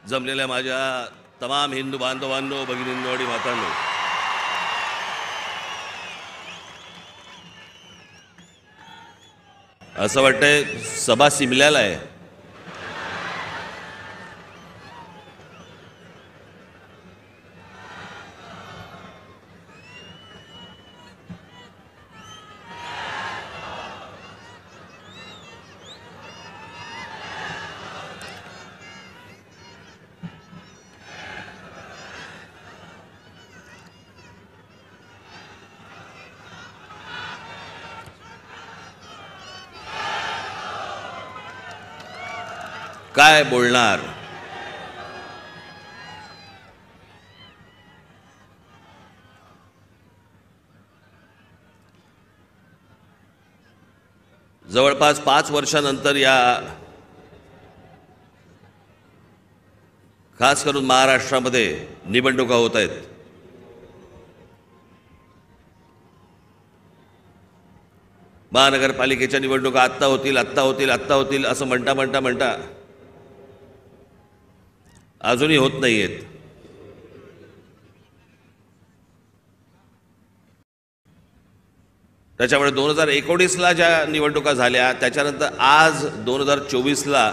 जमलेल्या माझ्या तमाम हिंदू बांधवांनो, भगिनींनो आणि मातांनो, असं वाटतंय सभा सिमल्याला आहे. काय बोलणार? जवळपास 5 वर्षांनंतर या खास करून महाराष्ट्रामध्ये निवडणुका होत आहेत. महानगरपालिकेच्या निवडणुका आत्ता होतील असं म्हणता अजूनही होत नाहीयेत. त्याच्यामुळे 2019ला ज्या निवडणुका झाल्या त्याच्यानंतर आज 2024ला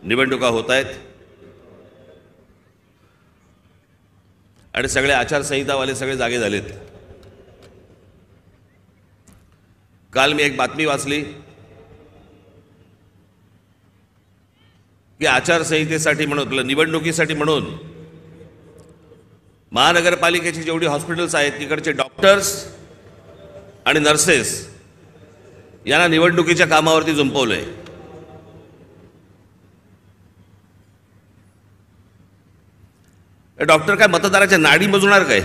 निवडणुका होत आहेत आणि सगळे आचारसंहितावाले सगळे जागे झालेत. काल मी एक बातमी वाचली की आचारसंहितेसाठी म्हणून, निवडणुकीसाठी म्हणून महानगरपालिकेची जेवढी हॉस्पिटल्स आहेत तिकडचे डॉक्टर्स आणि नर्सेस यांना निवडणुकीच्या कामावरती जुंपवलंय. डॉक्टर काय मतदाराच्या नाडी मोजणार काय?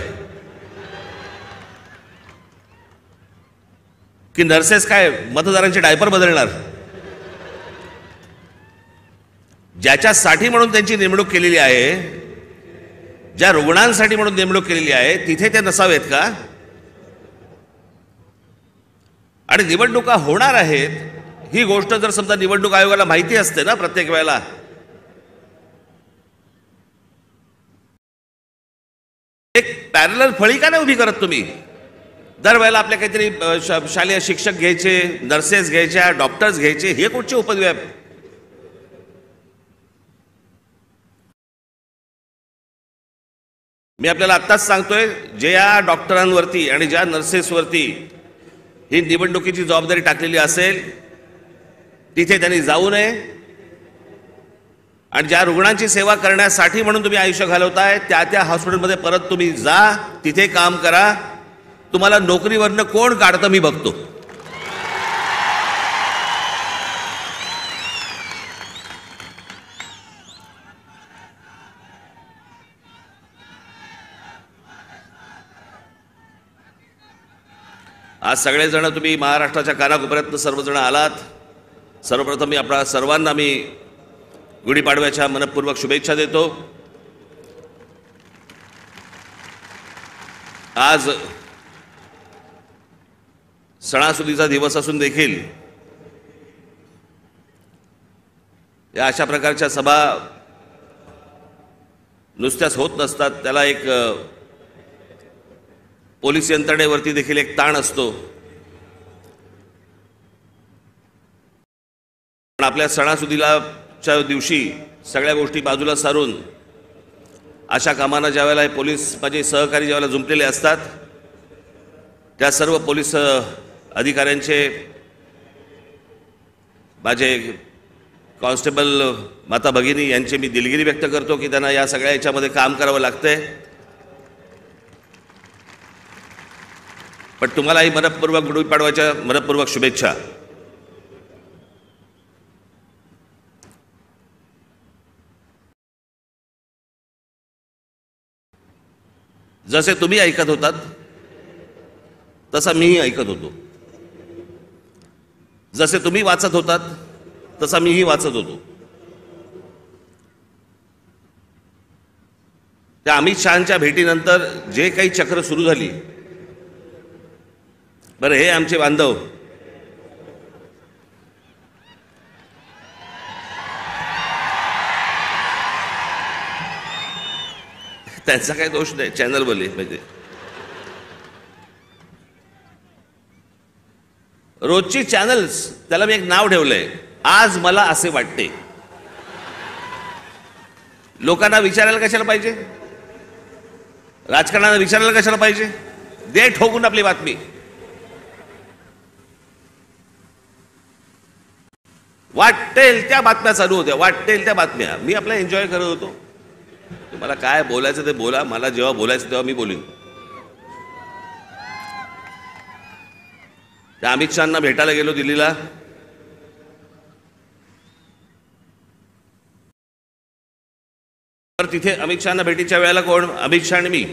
की नर्सेस काय मतदारांचे डायपर बदलणार? ज्याच्यासाठी म्हणून त्यांची नेमणूक केलेली आहे, ज्या रुग्णांसाठी म्हणून नेमणूक केलेली आहे, तिथे ते नसावेत का? आणि निवडणुका होणार आहेत ही गोष्ट जर समजा निवडणूक आयोगाला माहिती असते ना प्रत्येक वेळेला, एक पॅरलल फळी का नाही उभी करत तुम्ही? दरवेळेला आपल्या काहीतरी शालेय शिक्षक घ्यायचे, नर्सेस घ्यायच्या, डॉक्टर्स घ्यायचे, हे कुठचे उपद्व्याप? मी आपल्याला आत्ताच सांगतोय, ज्या डॉक्टरांवरती आणि ज्या नर्सेसवरती ही निवडणुकीची जबाबदारी टाकलेली असेल तिथे त्यांनी जाऊ नये. आणि ज्या रुग्णांची सेवा करण्यासाठी म्हणून तुम्ही आयुष्य घालवताय त्या हॉस्पिटलमध्ये परत तुम्ही जा, तिथे काम करा. तुम्हाला नोकरीवरनं कोण काढतं मी बघतो. आज सगळेजण तुम्ही महाराष्ट्राच्या कानाकोपऱ्यातनं सर्वजण आलात. सर्वप्रथम मी आपल्या सर्वांना मी गुढीपाडव्याच्या मनपूर्वक शुभेच्छा देतो. आज सणासुदीचा दिवस असून देखील या अशा प्रकारच्या सभा नुसत्याच होत नसतात. त्याला एक पोलीस यंत्रणेवरती देखील एक ताण असतो. पण आपल्या सणासुदीलाच्या दिवशी सगळ्या गोष्टी बाजूला सारून अशा कामांना ज्यावेळेला पोलीस माझे सहकारी ज्यावेळेला जुंपलेले असतात, त्या सर्व पोलीस अधिकाऱ्यांचे, माझे कॉन्स्टेबल माता भगिनी यांचे मी दिलगिरी व्यक्त करतो की त्यांना या सगळ्या याच्यामध्ये काम करावं लागतंय. पण तुम्हालाही मनपूर्वक गुढीपाडव्याच्या मनपूर्वक शुभेच्छा. जसे तुम्ही ऐकत होतात तसा मीही ऐकत होतो. जसे तुम्ही वाचत होतात तसा मीही वाचत होतो. त्या अमित शहांच्या भेटीनंतर जे काही चक्र सुरू झाली, बरं हे आमचे बांधव त्यांचा काही दोष नाही, चॅनलवाले म्हणजे रोजची चॅनल्स, त्याला मी एक नाव ठेवलंय, आज मला असे वाटते. लोकांना विचारायला कशाला पाहिजे, राजकारणाला विचारायला कशाला पाहिजे, दे ठोकून आपली बातमी. वाटेल त्या बातम्या चालू होत्या, वाटेल त्या बातम्या. मी आपला एन्जॉय करत होतो. तुम्हाला काय बोलायचं ते बोला, मला जेव्हा बोलायचं तेव्हा मी बोलीन. त्या अमित शहांना भेटायला गेलो दिल्लीला. तर तिथे अमित शहांना भेटीच्या वेळेला कोण, अमित शहा आणि मी.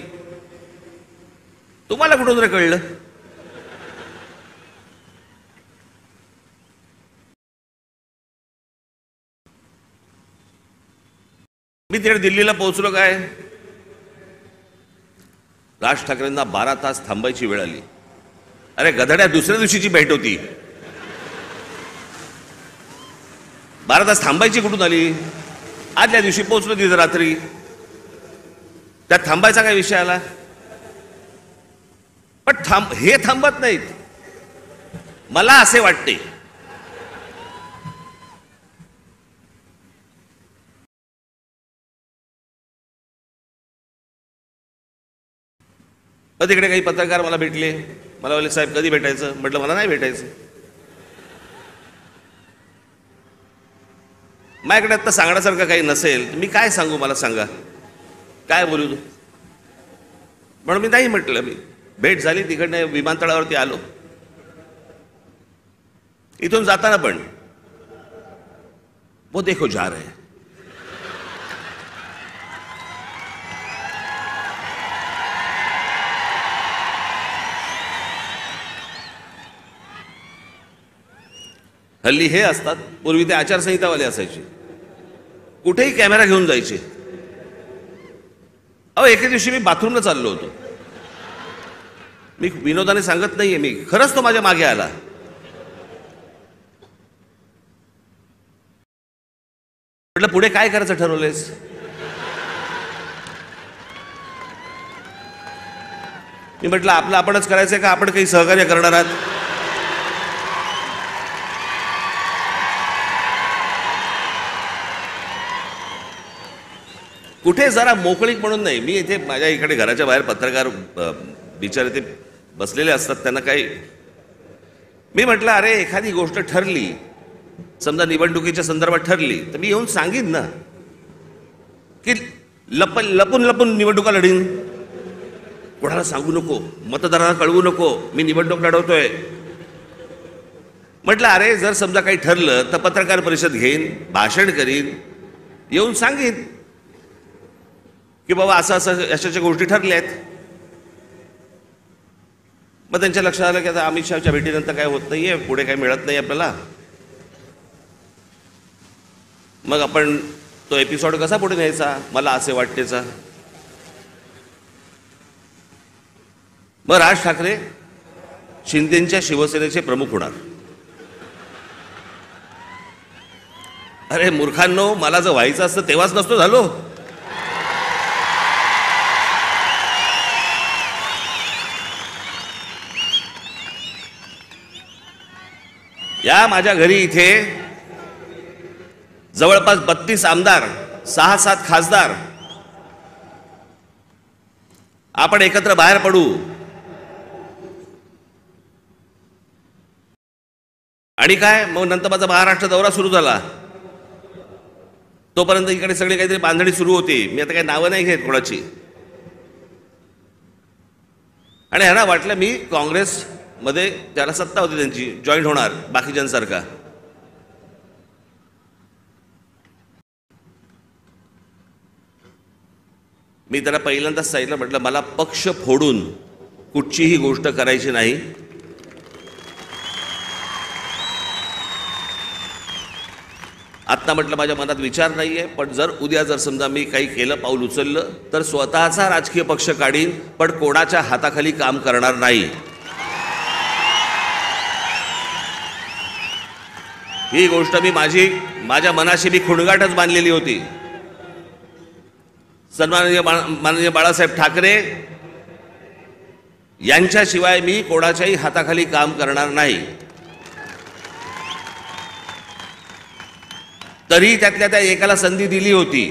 तुम्हाला कुठून रे कळलं? मी तिकडे दिल्लीला पोहोचलो काय, राज ठाकरेंना 12 तास थांबायची वेळ आली. अरे गधड्या, दुसऱ्या दिवशीची भेट होती. 12 तास थांबायची कुठून आली? आदल्या दिवशी पोहोचलो तिथे रात्री. त्यात थांबायचा काय विषय आला? पण हे थांबत नाहीत. मला असे वाटते तिकडे काही पत्रकार मला भेटले. मला बोलले साहेब कधी भेटायचं? म्हटलं मला नाही भेटायचं. माझ्याकडे आता सांगण्यासारखं काही नसेल मी काय सांगू, मला सांगा काय बोलू तू. म्हणून मी नाही म्हटलं. मी भेट झाली, तिकडनं विमानतळावरती आलो. इथून जाताना पण वो देखो जा रहे हैं. हल्ली हे असतात, पूर्वी ते आचारसंहितावाले असायचे, कुठेही कॅमेरा घेऊन जायचे. अहो एके दिवशी मी बाथरूमला चाललो होतो. मी विनोदाने सांगत नाहीये, मी खरंच तो माझ्या मागे आला. म्हटलं पुढे काय करायचं ठरवलंयस? मी म्हटलं आपलं आपणच करायचंय का आपण काही सहकार्य करणार आहात? कुठे जरा मोकळीक म्हणून नाही. मी इथे माझ्या इकडे घराच्या बाहेर पत्रकार बिचारे ते बसलेले असतात, त्यांना काही. मी म्हटलं अरे एखादी गोष्ट ठरली, समजा निवडणुकीच्या संदर्भात ठरली, तर मी येऊन सांगीन ना की लपून लपून निवडणुका लढीन. कोणाला सांगू नको, मतदारांना कळवू नको मी निवडणूक लढवतोय. म्हटलं अरे जर समजा काही ठरलं तर पत्रकार परिषद घेईन, भाषण करीन, येऊन सांगीन की बाबा असं असं अशाच्या गोष्टी ठरल्या आहेत. मग त्यांच्या लक्षात आलं की आता अमित शहाच्या भेटीनंतर काय होत नाहीये, पुढे काय मिळत नाही आपल्याला. मग आपण तो एपिसोड कसा पुढे न्यायचा, मला असे वाटतेचा. मग राज ठाकरे शिंदेच्या शिवसेनेचे प्रमुख होणार. अरे मूर्खांनो, मला जर व्हायचं असतं तेव्हाच नसतो झालो. या माझ्या घरी इथे जवळपास 32 आमदार, 6-7 खासदार, आपण एकत्र बाहेर पडू आणि काय मग नंतर माझा महाराष्ट्र दौरा सुरू झाला. तोपर्यंत इकडे सगळी काहीतरी बांधणी सुरू होती. मी आता काही नावं नाही घेत कोणाची. आणि ह्यांना वाटलं मी काँग्रेस मध्ये ज्याला सत्ता होती त्यांची जॉईन होणार बाकीच्यांसारखा. मी त्याला पहिल्यांदाच सांगितलं, म्हटलं मला पक्ष फोडून कुठचीही गोष्ट करायची नाही. आत्ता म्हटलं माझ्या मनात विचार नाहीये, पण जर उद्या जर समजा मी काही केलं, पाऊल उचललं तर स्वतःचा राजकीय पक्ष काढीन, पण कोणाच्या हाताखाली काम करणार नाही. ही गोष्ट मी माझ्या मनाशी मी खुणगाटच बांधलेली होती. माननीय बाळासाहेब ठाकरे यांच्याशिवाय मी कोणाच्याही हाताखाली काम करणार नाही. तरी त्यातल्या त्या एकाला संधी दिली होती,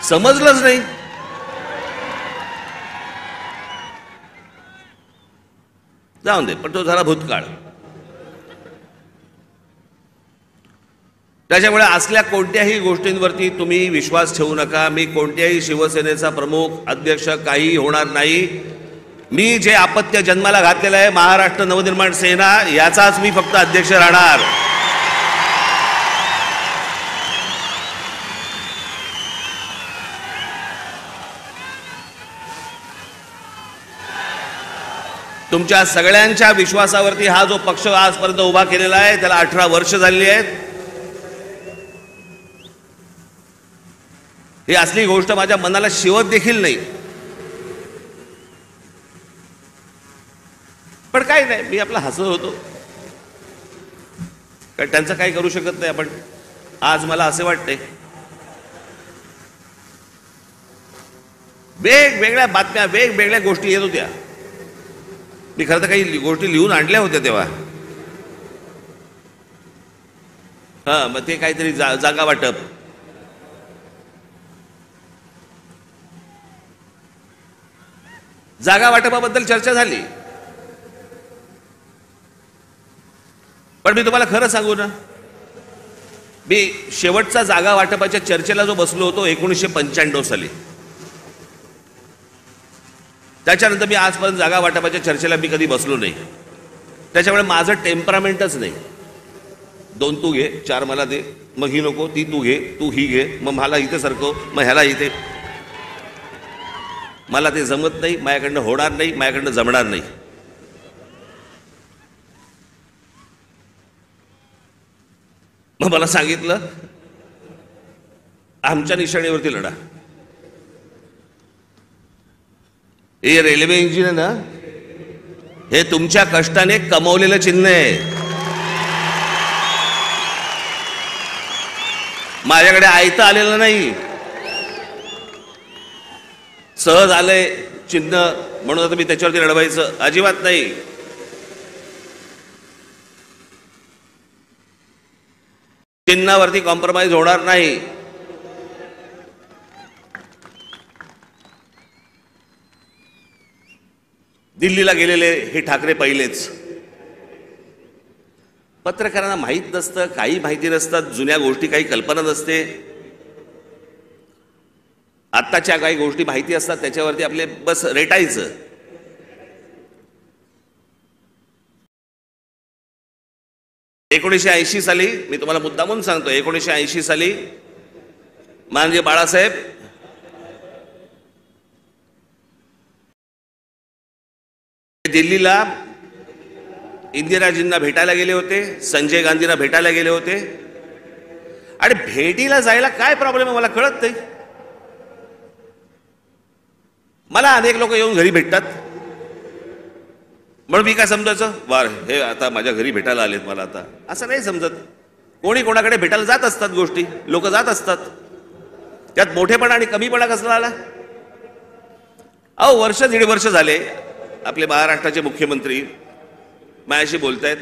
समजलंच नाही. जाऊन दे, पण तो झाला भूतकाळ. त्याच्यामुळे असल्या कोणत्याही गोष्टींवरती तुम्ही विश्वास ठेवू नका. मी कोणत्याही शिवसेनेचा प्रमुख अध्यक्ष काही होणार नाही. मी जे अपत्य जन्माला घातलेलं आहे महाराष्ट्र नवनिर्माण सेना, याचाच मी फक्त अध्यक्ष राहणार. तुमच्या सगळ्यांच्या विश्वासावरती हा जो पक्ष आजपर्यंत उभा केलेला आहे, त्याला 18 वर्ष झाली आहेत. ही असली गोष्ट माझ्या मनाला शिवत देखील नाही. पण काय नाही, मी आपला हसत होतो, कारण त्यांचं काही करू शकत नाही आपण. आज मला असे वाटते, वेगवेगळ्या बातम्या, वेगवेगळ्या गोष्टी येत होत्या. मी खरं तर काही गोष्टी लिहून आणल्या होत्या तेव्हा. मग ते काहीतरी जागा वाटप, जागा वाटपाबद्दल चर्चा झाली. पण मी तुम्हाला खरं सांगू ना, मी शेवटचा जागा वाटपाच्या चर्चेला जो बसलो होतो 1995 साली, त्याच्यानंतर मी आजपर्यंत जागा वाटपाच्या चर्चेला मी कधी बसलो नाही. त्याच्यामुळे माझं टेम्परामेंटच नाही. 2 तू घे, 4 मला दे, मग ही नको, ती तू घे, तू ही घे, मग मला इथे सरकव, मग ह्याला इथे. मला ते जमत नाही, माझ्याकडनं होणार नाही, माझ्याकडनं जमणार नाही. मग मला सांगितलं, आमच्या निशाणीवरती लढा. हे रेल्वे इंजिन आहे ना, हे तुमच्या कष्टाने कमवलेलं चिन्ह आहे. माझ्याकडे आयतं आलेलं नाही, सहज आलंय चिन्ह म्हणून आता मी त्याच्यावरती लढवायचं अजिबात नाही. चिन्हावरती कॉम्प्रोमाइज होणार नाही. दिल्लीला गेलेले हे ठाकरे पहिलेच. पत्रकारांना माहीत नसतं, काही माहिती नसतात, जुन्या गोष्टी काही कल्पना नसते. आत्ताच्या काही गोष्टी माहिती असतात, त्याच्यावरती आपले बस रेटायचं. एकोणीसशे साली, मी तुम्हाला मुद्दामून सांगतो, 1980 साली माननीय बाळासाहेब दिल्लीला इंदिराजींना भेटायला गेले होते, संजय गांधींना भेटायला गेले होते. आणि भेटीला जायला काय प्रॉब्लेम आहे मला कळत नाही. मला अनेक लोक येऊन घरी भेटतात, म्हणून मी काय समजायचं, वार हे आता माझ्या घरी भेटायला आलेत मला, आता असं नाही समजत. कोणी कोणाकडे भेटायला जात असतात, गोष्टी लोक जात असतात. त्यात मोठेपणा आणि कमीपणा कसला आला? अहो, 1.5 वर्ष झाले आपले महाराष्ट्राचे मुख्यमंत्री माझ्याशी बोलतायत,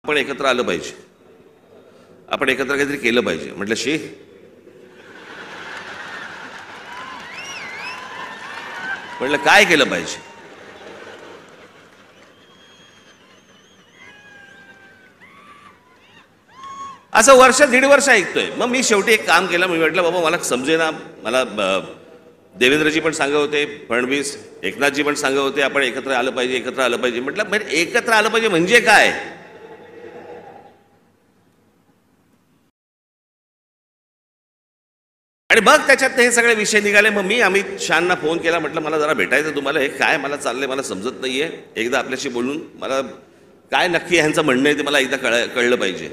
आपण एकत्र आलं पाहिजे, आपण एकत्र काहीतरी केलं पाहिजे. म्हटलं शी, म्हटलं काय केलं पाहिजे? असं 1.5 वर्ष ऐकतोय. मग मी शेवटी एक काम केलं. मी म्हटलं बाबा मला समजेना. मला देवेंद्रजी पण सांगत होते, फडणवीस, एकनाथजी पण सांगत होते आपण एकत्र आलं पाहिजे, एकत्र आलं पाहिजे. म्हटलं एकत्र आलं पाहिजे म्हणजे काय? आणि मग त्याच्यात हे सगळे विषय निघाले. मग मी अमित शहांना फोन केला, म्हटलं मला जरा भेटायचं तुम्हाला. हे काय मला चाललंय मला समजत नाहीये, एकदा आपल्याशी बोलून मला काय नक्की ह्यांचं म्हणणं आहे ते मला एकदा कळलं पाहिजे.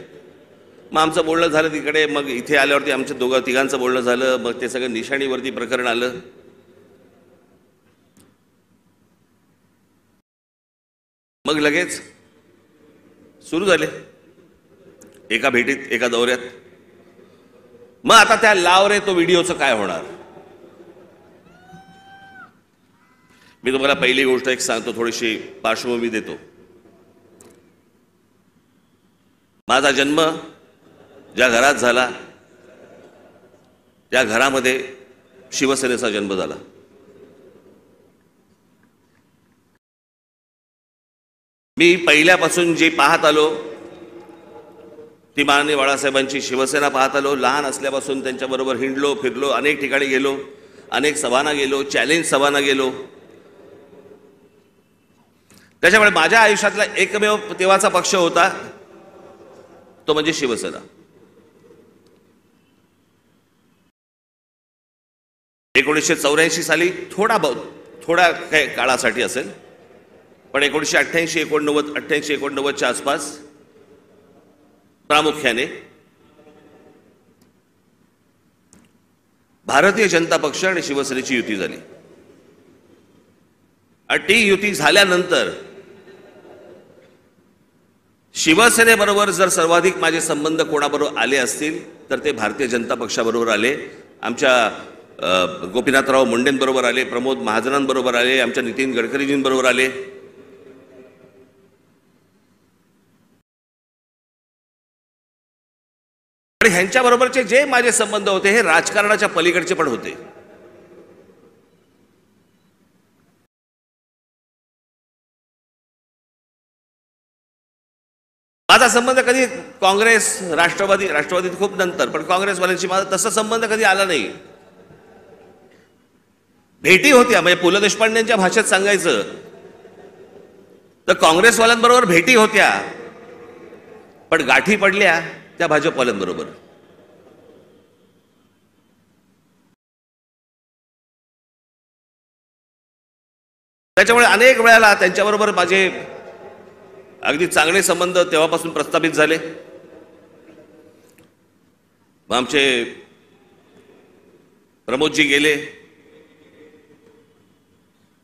मग आमचं बोलणं झालं तिकडे. मग इथे आल्यावरती आमच्या तिघांचं बोलणं झालं. मग ते सगळं निशाणीवरती प्रकरण आलं. मग लगेच सुरू झाले एका भेटीत, एका दौऱ्यात. मग आता त्या लाव रे तो व्हिडिओचं काय होणार? मी तुम्हाला पहिली गोष्ट एक सांगतो, थोडीशी पार्श्वभूमी देतो. माझा जन्म ज्या घरात झाला त्या घरामध्ये शिवसेनेचा जन्म झाला. मी पहिल्यापासून जे पाहत आलो ती माननीय बाळासाहेबांची शिवसेना पाहत आलो. लहान असल्यापासून त्यांच्याबरोबर हिंडलो, फिरलो, अनेक ठिकाणी गेलो, अनेक सभांना गेलो, चॅलेंज सभांना गेलो. त्याच्यामुळे माझ्या आयुष्यातला एकमेव तेव्हाचा पक्ष होता तो म्हणजे शिवसेना. 1984 साली थोडा काही काळासाठी असेल, पण 1988, 89च्या आसपास प्रामुख्याने भारतीय जनता पक्ष आणि शिवसेनेची युती झाली. आणि ती युती झाल्यानंतर शिवसेनेबरोबर जर सर्वाधिक माझे संबंध कोणाबरोबर आले असतील तर ते भारतीय जनता पक्षाबरोबर आले. आमच्या गोपीनाथराव मुंडेंबरोबर आले, प्रमोद महाजनांबरोबर आले, आमच्या नितीन गडकरीजींबरोबर आले. आणि ह्यांच्याबरोबरचे जे माझे संबंध होते हे राजकारणाच्या पलीकडचे पण होते. माझा संबंध कधी काँग्रेस, राष्ट्रवादी खूप नंतर, पण काँग्रेसवाल्यांशी माझा तसा संबंध कधी आला नाही. भेटी होत्या, म्हणजे पु ल देशपांडेंच्या भाषेत सांगायचं तर काँग्रेसवाल्यांबरोबर भेटी होत्या, पण गाठी पडल्या त्या भाजपवाल्यांबरोबर. त्याच्यामुळे अनेक वेळेला त्यांच्याबरोबर माझे अगदी चांगले संबंध तेव्हापासून प्रस्थापित झाले. मग आमचे प्रमोदजी गेले,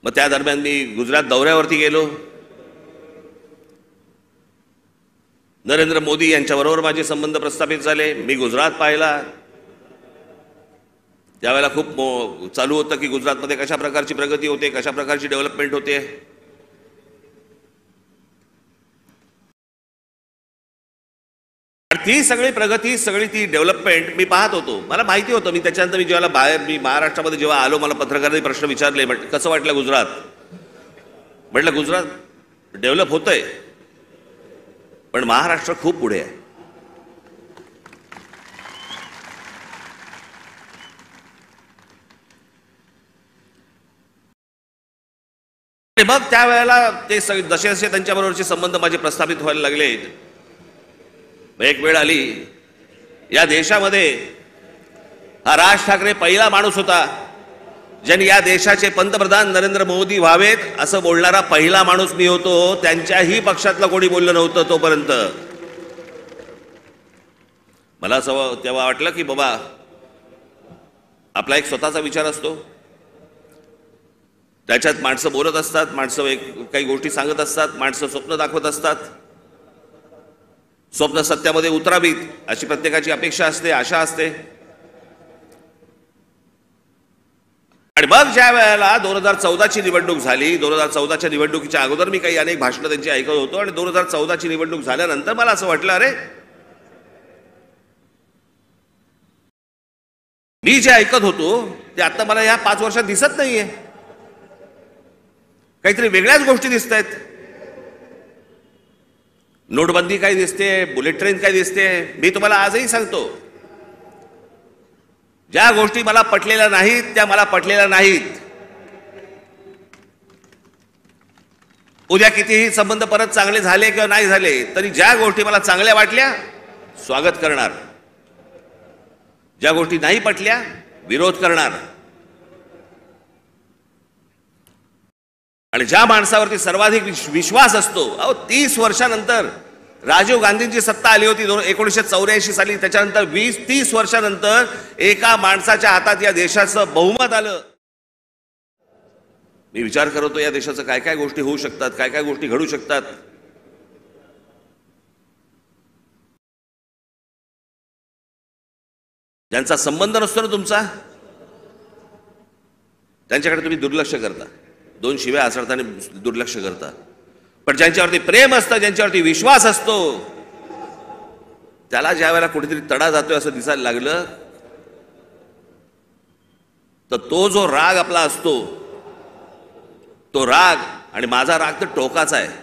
मग त्या दरम्यान मी गुजरात दौऱ्यावरती गेलो. नरेंद्र मोदी यांच्याबरोबर माझे संबंध प्रस्थापित झाले. मी गुजरात पाहिला, त्यावेळेला खूप चालू होतं की गुजरातमध्ये कशा प्रकारची प्रगती होते, कशा प्रकारची डेव्हलपमेंट होते. ती सगळी प्रगती, सगळी ती डेव्हलपमेंट मी पाहत होतो. मला माहिती होतं. मी त्याच्यानंतर मी महाराष्ट्रामध्ये जेव्हा आलो, मला पत्रकारांनी प्रश्न विचारले, कसं वाटलं गुजरात? म्हटलं गुजरात डेव्हलप होतंय, पण महाराष्ट्र खूप पुढे आहे. मग त्यावेळेला ते जसे जसे त्यांच्याबरोबरचे संबंध माझे प्रस्थापित व्हायला लागले, एक वेळ आली या देशामध्ये हा राज ठाकरे पहिला माणूस होता ज्यांनी या देशाचे पंतप्रधान नरेंद्र मोदी व्हावेत असं बोलणारा पहिला माणूस मी होतो. त्यांच्याही पक्षातलं कोणी बोललं नव्हतं तोपर्यंत. मला असं तेव्हा वाटलं की बाबा आपला एक स्वतःचा विचार असतो, त्याच्यात माणसं बोलत असतात, माणसं काही गोष्टी सांगत असतात, माणसं स्वप्न दाखवत असतात. स्वप्न सत्यामध्ये उतरावीत अशी प्रत्येकाची अपेक्षा असते, आशा असते. आणि मग ज्या वेळेला 2014ची निवडणूक झाली, 2014च्या निवडणुकीच्या अगोदर मी काही अनेक भाषणं त्यांची ऐकत होतो, आणि 2014ची निवडणूक झाल्यानंतर मला असं वाटलं, अरे मी जे ऐकत होतो ते आता मला या 5 वर्षात दिसत नाहीये. काहीतरी वेगळ्याच गोष्टी दिसत आहेत. नोटबंदी काय दिसते, बुलेट ट्रेन काय दिसते. मी तुम्हाला आजही सांगतो, ज्या गोष्टी मला पटलेल्या नाहीत त्या मला पटलेल्या नाहीत. उद्या कितीही संबंध परत चांगले झाले किंवा नाही झाले तरी ज्या गोष्टी मला चांगल्या वाटल्या स्वागत करणार, ज्या गोष्टी नाही पटल्या विरोध करणार. आणि ज्या माणसावरती सर्वाधिक विश्वास असतो, 30 वर्षानंतर राजीव गांधींची सत्ता आली होती 1984 साली, त्याच्यानंतर 20-30 वर्षानंतर एका माणसाच्या हातात या देशाचं बहुमत आलं. मी विचार करतो या देशाचं काय काय गोष्टी होऊ शकतात, काय काय गोष्टी घडू शकतात. ज्यांचा संबंध नसतो ना तुमचा, त्यांच्याकडे तुम्ही दुर्लक्ष करता, दोन शिव्या आसरताना दुर्लक्ष करता. पण ज्यांच्यावरती प्रेम असतं, ज्यांच्यावरती विश्वास असतो, त्याला ज्या वेळेला कुठेतरी तडा जातोय असं दिसायला लागलं, तर तो जो राग आपला असतो, तो राग आणि माझा राग तर टोकाचा आहे.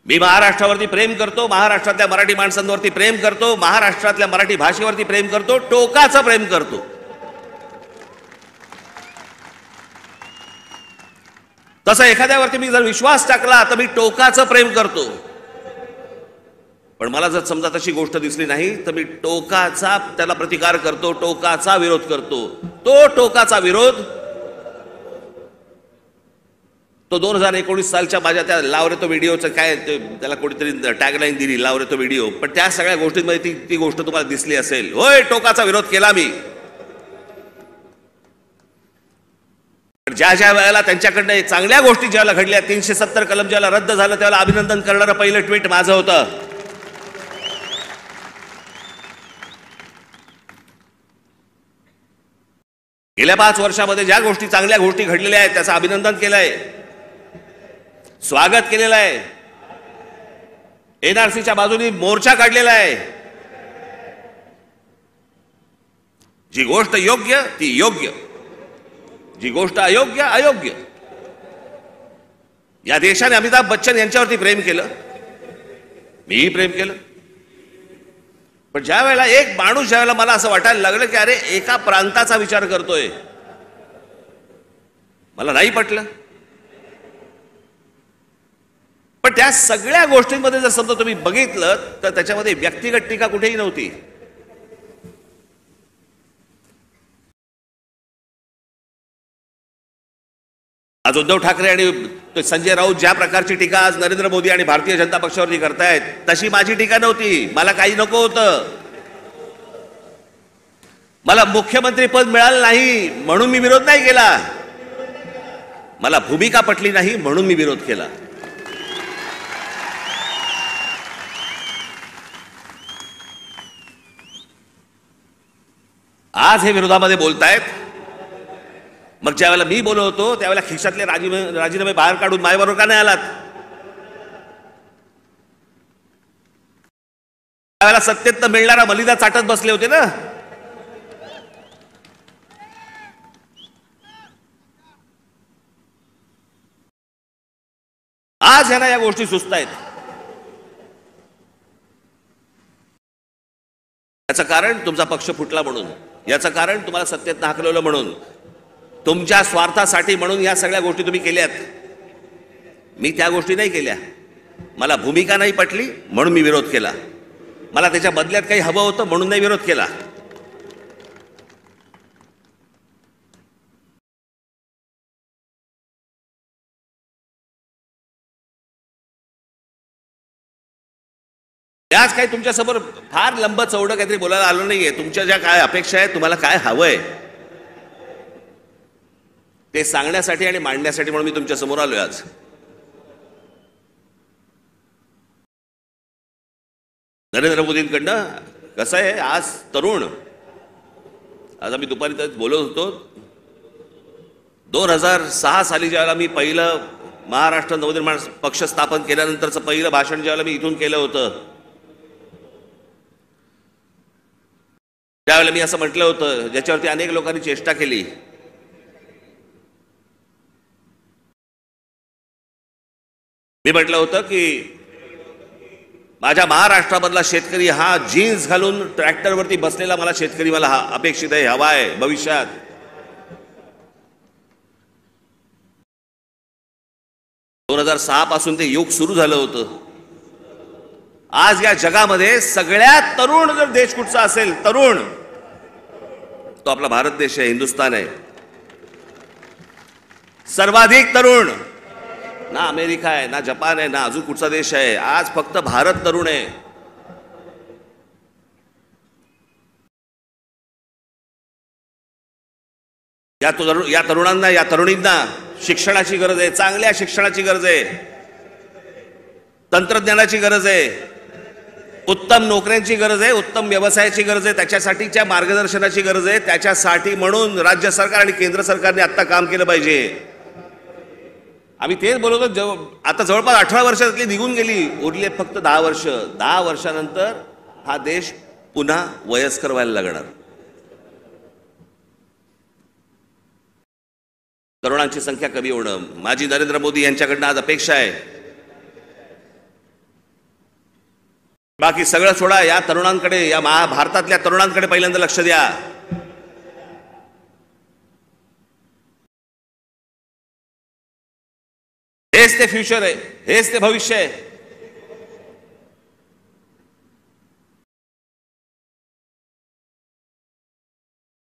मी महाराष्ट्रावरती प्रेम करतो, महाराष्ट्रातल्या मराठी माणसांवरती प्रेम करतो, महाराष्ट्रातल्या मराठी भाषेवरती प्रेम करतो, टोकाचं प्रेम करतो. तसं एखाद्यावरती मी जर विश्वास टाकला तर मी टोकाचं प्रेम करतो. पण मला जर समजा तशी गोष्ट दिसली नाही तर मी टोकाचा त्याला प्रतिकार करतो, टोकाचा विरोध करतो. तो टोकाचा विरोध तो 2019 सालच्या माझ्या त्या लावरे तो व्हिडिओचं काय त्याला कोणीतरी टॅगलाईन दिली, लावरे तो व्हिडिओ, पण त्या सगळ्या गोष्टींमध्ये ती गोष्ट तुम्हाला दिसली असेल. होय, टोकाचा विरोध केला मी. ज्या ज्या वेळेला त्यांच्याकडनं चांगल्या गोष्टी ज्यावेळेला घडल्या, 370 कलम ज्यावेळेला रद्द झालं, त्यावेळेला अभिनंदन करणारं पहिलं ट्विट माझं होतं. गेल्या 5 वर्षामध्ये ज्या गोष्टी चांगल्या गोष्टी घडलेल्या आहेत त्याचं अभिनंदन केलंय, स्वागत केलेलं आहे, एनआरसीच्या बाजूने मोर्चा काढलेला आहे. जी गोष्ट योग्य ती योग्य, जी गोष्ट अयोग्य अयोग्य. या देशाने अमिताभ बच्चन यांच्यावरती प्रेम केलं, मीही प्रेम केलं. पण ज्या वेळेला एक माणूस ज्या वेळेला मला असं वाटायला लागलं की अरे एका प्रांताचा विचार करतोय, मला नाही पटलं. पण त्या सगळ्या गोष्टींमध्ये जर समजा तुम्ही बघितलं तर त्याच्यामध्ये व्यक्तिगत टीका कुठेही नव्हती. आज उद्धव ठाकरे आणि संजय राऊत ज्या प्रकारची टीका आज नरेंद्र मोदी आणि भारतीय जनता पक्षावरती करतायत, तशी माझी टीका नव्हती. मला काही नको होतं, मला मुख्यमंत्री पद मिळालं नाही म्हणून मी विरोध नाही केला, मला भूमिका पटली नाही म्हणून मी विरोध केला. आज हे विरोधामध्ये बोलतायत. मग ज्या वेळेला मी बोलत होतो त्यावेळेला खिशातले राजीनामे बाहेर काढून माझ्याबरोबर का नाही आलात? त्यावेळेला सत्तेत मिळणारा मलिदा चाटत बसले होते ना. आज ह्यांना या गोष्टी सुचतायत. याचं कारण तुमचा पक्ष फुटला म्हणून, याचं कारण तुम्हाला सत्तेत हाकलवलं म्हणून, तुमच्या स्वार्थासाठी म्हणून या सगळ्या गोष्टी तुम्ही केल्यात. मी त्या गोष्टी नाही केल्या. मला भूमिका नाही पटली म्हणून मी विरोध केला, मला त्याच्या बदल्यात काही हवं होतं म्हणून नाही विरोध केला. आज काही तुमच्या समोर फार लंब चौडं काहीतरी बोलायला आलो नाहीये. तुमच्या ज्या काय अपेक्षा आहेत, तुम्हाला काय हवंय ते सांगण्यासाठी आणि मांडण्यासाठी म्हणून मी तुमच्या समोर आलोय आज. नरेंद्र मोदींकडनं कसं आहे, आज तरुण, आज आम्ही दुपारी बोलत होतो, 2006 साली ज्यावेळेला मी पहिलं महाराष्ट्र नवनिर्माण पक्ष स्थापन केल्यानंतरचं पहिलं भाषण ज्यावेळेला मी इथून केलं होतं, त्यावेळेला मी असं म्हटलं होतं, ज्याच्यावरती अनेक लोकांनी चेष्टा केली. मी म्हटलं होतं की माझ्या महाराष्ट्रामधला शेतकरी हा जीन्स घालून ट्रॅक्टरवरती बसलेला मला शेतकरी मला अपेक्षित आहे, हवा आहे भविष्यात. दोन 2006 पासून ते युग सुरू झालं होतं. आज या जगामध्ये सगळ्यात तरुण जर देश कुठचा असेल, तरुण, तो आपला भारत देश आहे, हिंदुस्थान आहे. सर्वाधिक तरुण ना अमेरिका आहे, ना जपान आहे, ना अजून कुठचा देश आहे. आज फक्त भारत तरुण आहे. या तरुणांना, या तरुणींना शिक्षणाची गरज आहे, चांगल्या शिक्षणाची गरज आहे, तंत्रज्ञानाची गरज आहे, उत्तम नोकऱ्यांची गरज आहे, उत्तम व्यवसायाची गरज आहे, त्याच्यासाठीच्या मार्गदर्शनाची गरज आहे. त्याच्यासाठी म्हणून राज्य सरकार आणि केंद्र सरकारने आता काम केलं पाहिजे. आम्ही तेच बोलतो. आता जवळपास 18 वर्ष त्यातली निघून गेली, उरले फक्त 10 वर्ष. 10 वर्षानंतर हा देश पुन्हा वयस्कर व्हायला लागणार. तरुणांची संख्या कमी होणं माझी नरेंद्र मोदी यांच्याकडनं आज अपेक्षा आहे. बाकी सगळं सोडा, या तरुणांकडे, या भारतातल्या तरुणांकडे पहिल्यांदा लक्ष द्या. हेच ते फ्युचर आहे, हेच ते भविष्य आहे.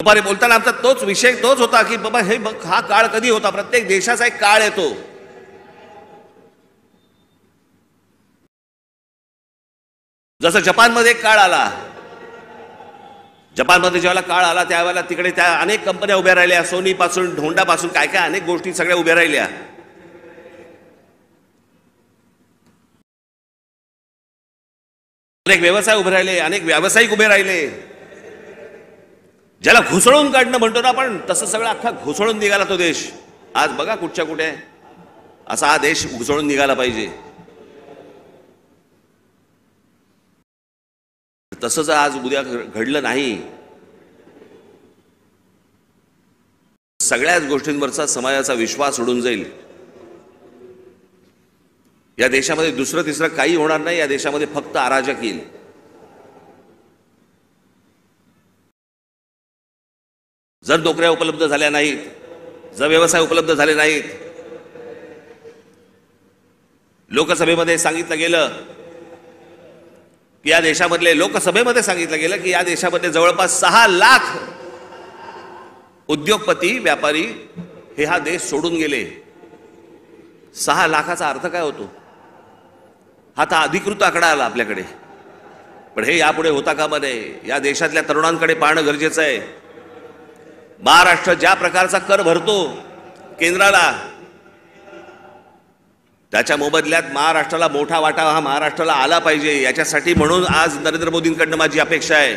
दुपारी बोलताना आमचा तोच विषय तोच होता की बाबा हे बघ, हा काळ कधी होता. प्रत्येक देशाचा एक काळ येतो. जसं जपानमध्ये एक काळ आला. जपानमध्ये ज्यावेळेला काळ आला त्यावेळेला तिकडे त्या अनेक कंपन्या उभ्या राहिल्या, सोनी पासून होंडा पासून काय काय अनेक गोष्टी सगळ्या उभ्या राहिल्या. अनेक व्यवसाय उभे राहिले, अनेक व्यावसायिक उभे राहिले. ज्याला घुसळून काढणं म्हणतो ना आपण, तसं सगळं अख्खा घुसळून निघाला तो देश. आज बघा कुठच्या कुठे असा हा देश घुसळून निघाला पाहिजे. तसंच आज उद्या घडलं नाही. सगळ्याच गोष्टींवरचा समाजाचा विश्वास उडून जाईल. या देशामध्ये दुसरं तिसरं काही होणार नाही. या देशामध्ये फक्त अराजक येईल. जर नोकऱ्या उपलब्ध झाल्या नाहीत, जर व्यवसाय उपलब्ध झाले नाहीत, लोकसभेमध्ये सांगितलं गेलं की या देशामधले लोकसभेमध्ये सांगितलं गेलं की या देशामध्ये जवळपास 6 लाख उद्योगपती व्यापारी हे हा देश सोडून गेले. 6 लाखाचा अर्थ काय होतो? हा तर अधिकृत आकडा आला आपल्याकडे, पण हे यापुढे होता कामा नये. या देशातल्या तरुणांकडे पाहणं गरजेचं आहे. महाराष्ट्र ज्या प्रकारचा कर भरतो केंद्राला, त्याच्या मोबदल्यात महाराष्ट्राला मोठा वाटा हा महाराष्ट्राला आला पाहिजे. याच्यासाठी म्हणून आज नरेंद्र मोदींकडनं माझी अपेक्षा आहे.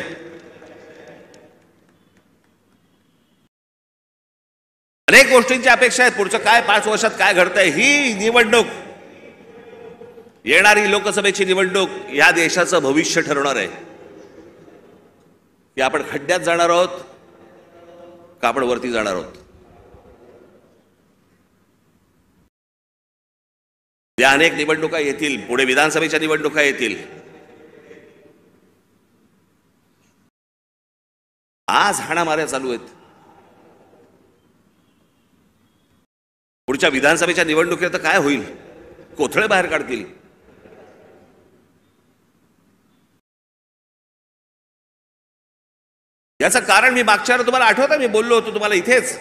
अनेक गोष्टींची अपेक्षा आहे. पुढचं काय 5 वर्षात काय घडतंय, ही निवडणूक, येणारी लोकसभेची निवडणूक या देशाचं भविष्य ठरवणार आहे. की आपण खड्ड्यात जाणार आहोत का आपण वरती जाणार आहोत. या अनेक निवडणुका येतील, पुढे विधानसभेच्या निवडणुका येतील. आज हाणामाऱ्या चालू आहेत. पुढच्या विधानसभेच्या निवडणुकीत काय होईल? कोथळे बाहेर काढतील. याचं कारण मी मागच्या तुम्हाला आठवतं, मी बोललो होतो तुम्हाला इथेच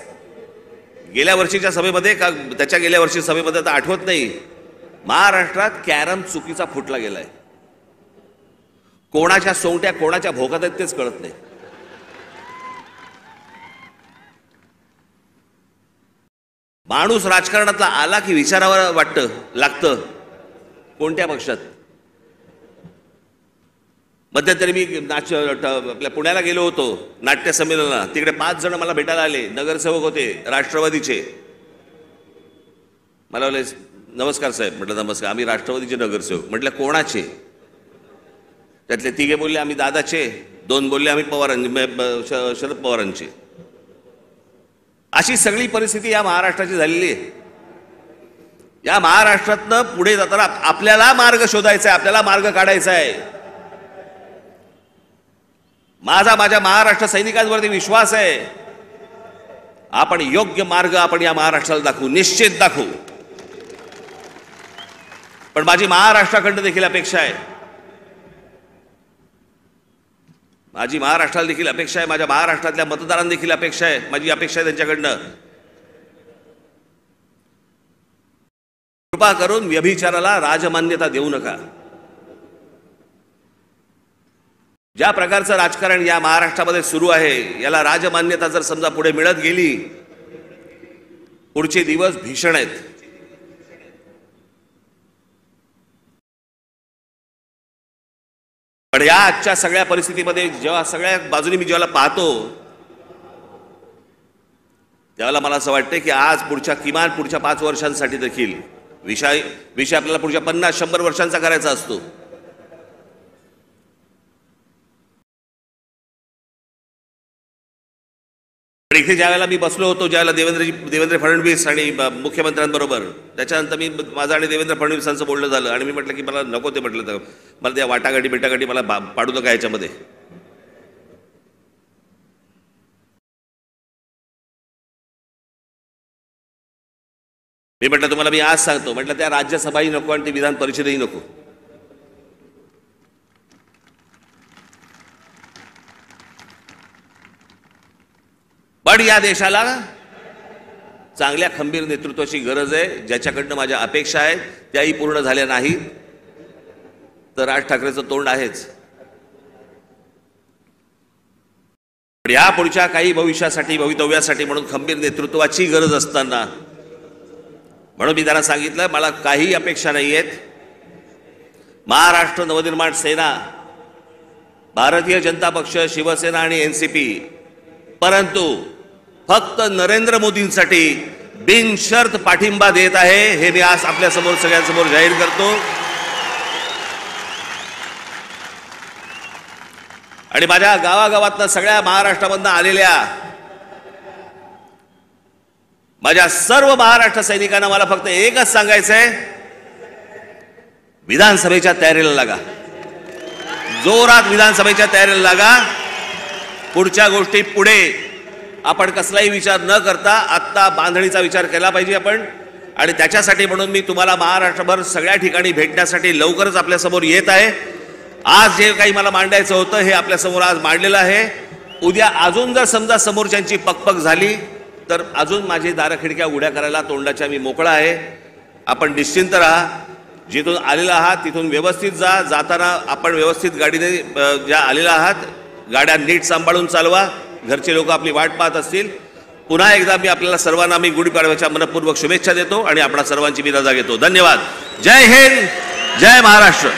गेल्या वर्षीच्या सभेमध्ये का त्याच्या गेल्या वर्षी सभेमध्ये, तर आठवत नाही. महाराष्ट्रात कॅरम चुकीचा फुटला गेलाय. कोणाच्या सोंगट्या कोणाच्या भोकात आहेत तेच कळत नाही. माणूस राजकारणातला आला की विचारावर वाटतं लागतं कोणत्या पक्षात. मध्यंतरी मी आपल्या पुण्याला गेलो होतो नाट्य संमेलनाला. तिकडे 5 जण मला भेटायला आले, नगरसेवक होते राष्ट्रवादीचे. मला बोलले नमस्कार साहेब. म्हटलं नमस्कार, आम्ही राष्ट्रवादीचे नगरसेवक. म्हटलं कोणाचे? त्यातले 3 बोलले आम्ही दादाचे, 2 बोलले आम्ही शरद पवारांचे. अशी सगळी परिस्थिती या महाराष्ट्राची झालेली आहे. या महाराष्ट्रातनं पुढे जाताना आपल्याला मार्ग शोधायचा आहे, आपल्याला मार्ग काढायचा आहे. माझ्या महाराष्ट्र सैनिकांवरती विश्वास आहे. आपण योग्य मार्ग आपण या महाराष्ट्राला दाखवू, निश्चित दाखवू. पण माझी महाराष्ट्राकडनं देखील अपेक्षा आहे, माझी महाराष्ट्राला देखील अपेक्षा आहे, माझ्या महाराष्ट्रातल्या मतदारांना देखील अपेक्षा आहे, माझी अपेक्षा आहे त्यांच्याकडनं. कृपा करून व्यभिचाराला राजमान्यता देऊ नका. ज्या प्रकारचं राजकारण या महाराष्ट्रामध्ये सुरू आहे, याला राजमान्यता जर समजा पुढे मिळत गेली, पुढचे दिवस भीषण आहेत. पण या आजच्या सगळ्या परिस्थितीमध्ये जेव्हा सगळ्या बाजूनी मी जेव्हा पाहतो त्यावेळेला मला असं वाटतं की आज किमान पुढच्या 5 वर्षांसाठी देखील विषय आपल्याला पुढच्या 50-100 वर्षांचा करायचा असतो. इथे ज्यावेळेला मी बसलो होतो, ज्यावेळेला देवेंद्र फडणवीस आणि मुख्यमंत्र्यांबरोबर, त्याच्यानंतर माझं आणि देवेंद्र फडणवीसांचं बोलणं झालं आणि मी म्हटलं की मला नको ते, म्हटलं तर मला त्या वाटाघाटी बेटाघाटी मला पाडू नका याच्यामध्ये. मी म्हटलं तुम्हाला मी आज सांगतो, म्हटलं त्या राज्यसभाही नको आणि ती विधान परिषदही नको. पण या देशाला चांगल्या खंबीर नेतृत्वाची गरज आहे, ज्याच्याकडनं माझ्या अपेक्षा आहेत त्याही पूर्ण झाल्या नाहीत तर राज ठाकरेचं तोंड आहेच. पण या पुढच्या काही भवितव्यासाठी म्हणून खंबीर नेतृत्वाची गरज असताना म्हणून मी त्यांना सांगितलं मला काही अपेक्षा नाही आहेत. महाराष्ट्र नवनिर्माण सेना, भारतीय जनता पक्ष, शिवसेना आणि एनसीपी, परंतु फक्त नरेंद्र मोदींसाठी बिनशर्त पाठिंबा देत आहे, हे मी आज आपल्या समोर सगळ्यांसमोर जाहीर करतो. आणि माझ्या गावागावातनं सगळ्या महाराष्ट्रामधनं आलेल्या माझ्या सर्व महाराष्ट्र सैनिकांना मला फक्त एकच सांगायचंय, विधानसभेच्या तयारीला लागा, जोरात विधानसभेच्या तयारीला लागा. पुढच्या गोष्टी पुढे आपण कसलाही विचार न करता आत्ता बांधणीचा विचार केला पाहिजे आपण. आणि त्याच्यासाठी म्हणून मी तुम्हाला महाराष्ट्रभर सगळ्या ठिकाणी भेटण्यासाठी लवकरच आपल्यासमोर येत आहे. आज जे काही मला मांडायचं होतं हे आपल्यासमोर आज मांडलेलं आहे. उद्या अजून जर समजा समोरच्यांची पकपक झाली तर अजून माझी दारं खिडक्या उघड्या करायला तोंडाच्या मी मोकळा आहे. आपण निश्चिंत राहा, जिथून आलेला आहात तिथून व्यवस्थित जा. जाताना आपण व्यवस्थित गाडीने ज्या आलेला आहात गाड्या नीट सांभाळून चालवा. घरचे लोक आपली वाट पाहत असतील. पुन्हा एकदा मी आपल्याला सर्वांना मी गुढीपाडव्याच्या मनपूर्वक शुभेच्छा देतो आणि आपणा सर्वांची मी रजा घेतो. धन्यवाद. जय हिंद, जय महाराष्ट्र.